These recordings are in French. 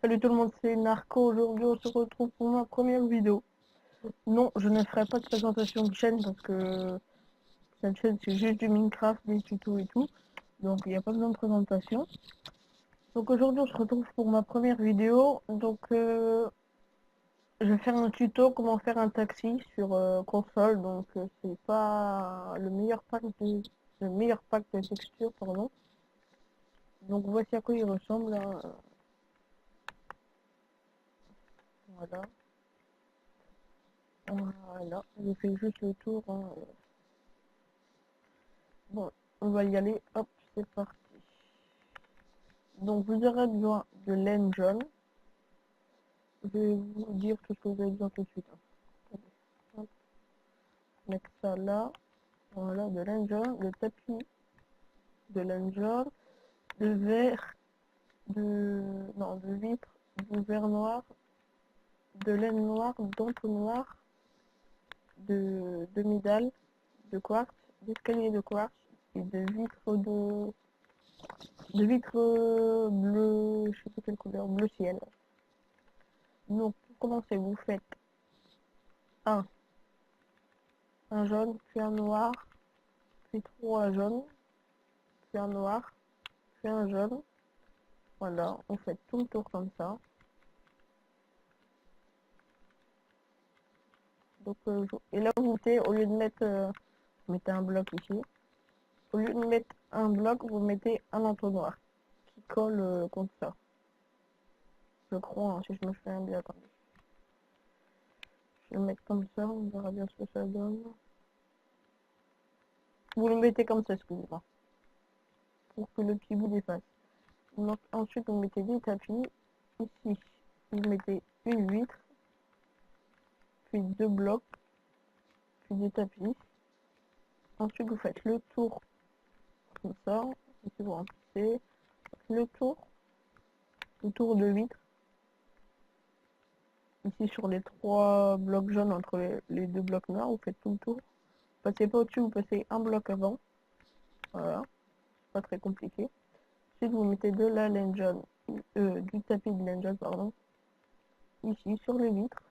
Salut tout le monde, c'est Narco. Aujourd'hui, on se retrouve pour ma première vidéo. Non, je ne ferai pas de présentation de chaîne parce que cette chaîne, c'est juste du Minecraft, des tutos et tout. Donc, il n'y a pas besoin de présentation. Donc, aujourd'hui, on se retrouve pour ma première vidéo. Donc, je vais faire un tuto comment faire un taxi sur console. Donc, c'est pas le meilleur pack de texture, pardon. Donc, voici à quoi il ressemble, hein. Voilà. Voilà. Je fais juste le tour, hein. Bon, on va y aller. Hop, c'est parti. Donc, vous aurez besoin de laine jaune. Je vais vous dire tout ce que vous avez besoin tout de suite, hein. Hop, mettre ça là. Voilà, de laine jaune, de tapis de laine jaune, de verre, non, de vitre, de verre noir, de laine noire, d'entonnoir, de demi-dalle, de quartz, d'escalier de quartz et de vitre bleu, je sais pas quelle couleur, bleu ciel. Donc, pour commencer, vous faites un jaune, puis un noir, puis trois jaunes, puis un noir, puis un jaune. Voilà, on fait tout le tour comme ça. Donc, et là, vous mettez, au lieu de mettre, vous mettez un bloc ici. Au lieu de mettre un bloc, vous mettez un entonnoir qui colle contre ça. Je crois, hein, si je me souviens bien. Attendez. Je vais le mettre comme ça, on verra bien ce que ça donne. Vous le mettez comme ça, excusez-moi, pour que le petit bout dépasse. Donc, ensuite, vous mettez des tapis. Ici, vous mettez une vitre, puis deux blocs, puis des tapis. Ensuite, vous faites le tour comme ça. Ici, vous remplissez le tour de vitre. Ici, sur les trois blocs jaunes entre les deux blocs noirs, vous faites tout le tour. Vous passez pas au-dessus, vous passez un bloc avant. Voilà, pas très compliqué. Ensuite, vous mettez de la laine jaune, du tapis de laine jaune, pardon, ici, sur les vitres.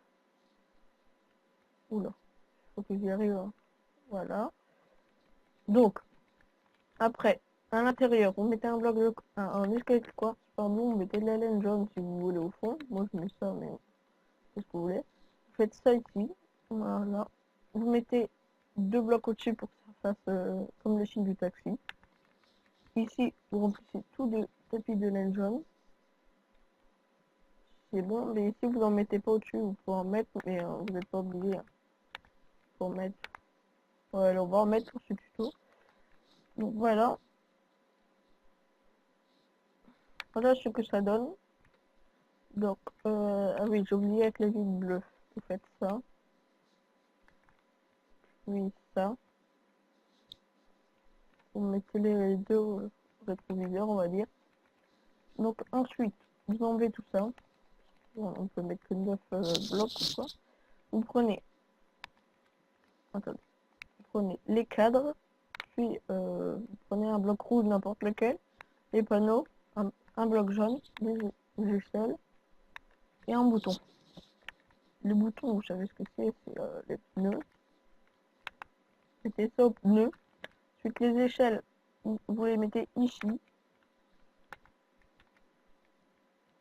Oula, faut que j'y arrive, hein. Voilà. Donc, après, à l'intérieur, vous mettez un bloc de un escalier de quartz, pardon, vous mettez de la laine jaune si vous voulez au fond. Moi je mets ça, mais c'est ce que vous voulez. Vous faites ça ici. Voilà. Vous mettez deux blocs au-dessus pour que ça fasse comme le signe du taxi. Ici, vous remplissez tout de tapis de laine jaune. C'est bon, mais ici vous en mettez pas au-dessus, vous pouvez en mettre, mais vous n'êtes pas obligé, hein, pour mettre. Voilà, on va en mettre sur ce tuto. Donc voilà. Voilà ce que ça donne. Donc, ah oui, j'ai oublié avec les vides bleues. Vous faites ça, oui, ça. Vous mettez les deux rétroviseurs, on va dire. Donc, ensuite, vous enlevez tout ça. Bon, on peut mettre que 9 blocs ou quoi. Vous prenez, attendez, vous prenez les cadres, puis vous prenez un bloc rouge, n'importe lequel, les panneaux, un bloc jaune, des échelles et un bouton. Le bouton, vous savez ce que c'est les pneus. Mettez ça aux pneus. Ensuite, les échelles, vous les mettez ici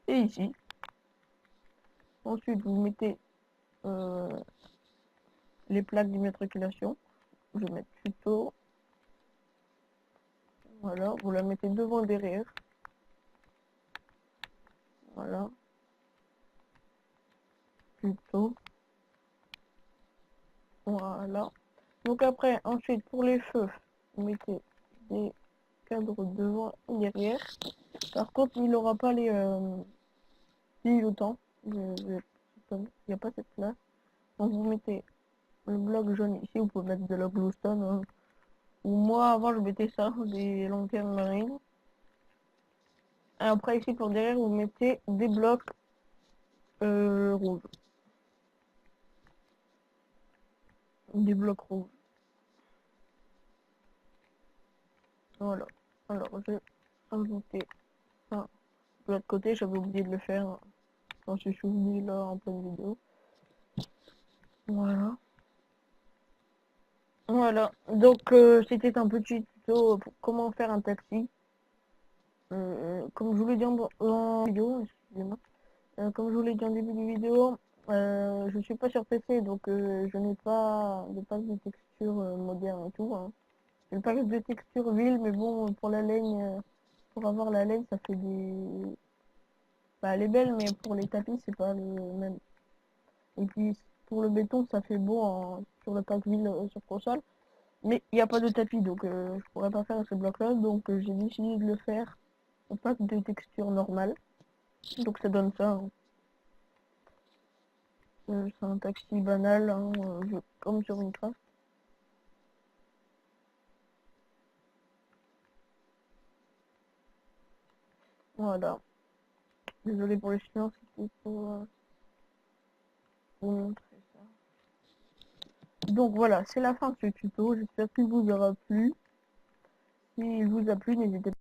et ici. Ensuite, vous mettez les plaques d'immatriculation. Je vais mettre tuto. Voilà, vous la mettez devant derrière. Voilà. Tuto. Voilà. Donc après, ensuite, pour les feux, vous mettez des cadres devant et derrière. Par contre, il n'aura pas les clignotants. Il n'y a pas cette place. Donc vous mettez le bloc jaune ici, vous pouvez mettre de la glowstone, hein. Ou moi avant je mettais ça, des lanternes marines. Et après ici pour derrière vous mettez des blocs rouges. Des blocs rouges. Voilà. Alors je vais ajouter ça de l'autre côté, j'avais oublié de le faire. m'en suis souvenu là en pleine vidéo. Voilà. Voilà, donc c'était un petit tuto pour comment faire un taxi. Comme je vous l'ai dit en vidéo, excusez-moi. Comme je vous l'ai dit en début de vidéo, je suis pas sur PC, donc je n'ai pas de pack de texture moderne et tout. Hein. J'ai le pack de texture ville, mais bon, pour la laine, pour avoir la laine, ça fait des... Bah, elle est belle, mais pour les tapis, c'est pas le même. Et puis, pour le béton, ça fait beau sur le pack ville sur console. Mais il n'y a pas de tapis, donc je pourrais pas faire ce bloc-là, donc j'ai décidé de le faire au pack de texture normale. Donc ça donne ça. Hein. C'est un taxi banal, hein, comme sur Minecraft. Voilà. Désolé pour le silence, c'était pour vous montrer ça. Donc voilà, c'est la fin de ce tuto. J'espère qu'il vous aura plu. S'il vous a plu, n'hésitez pas.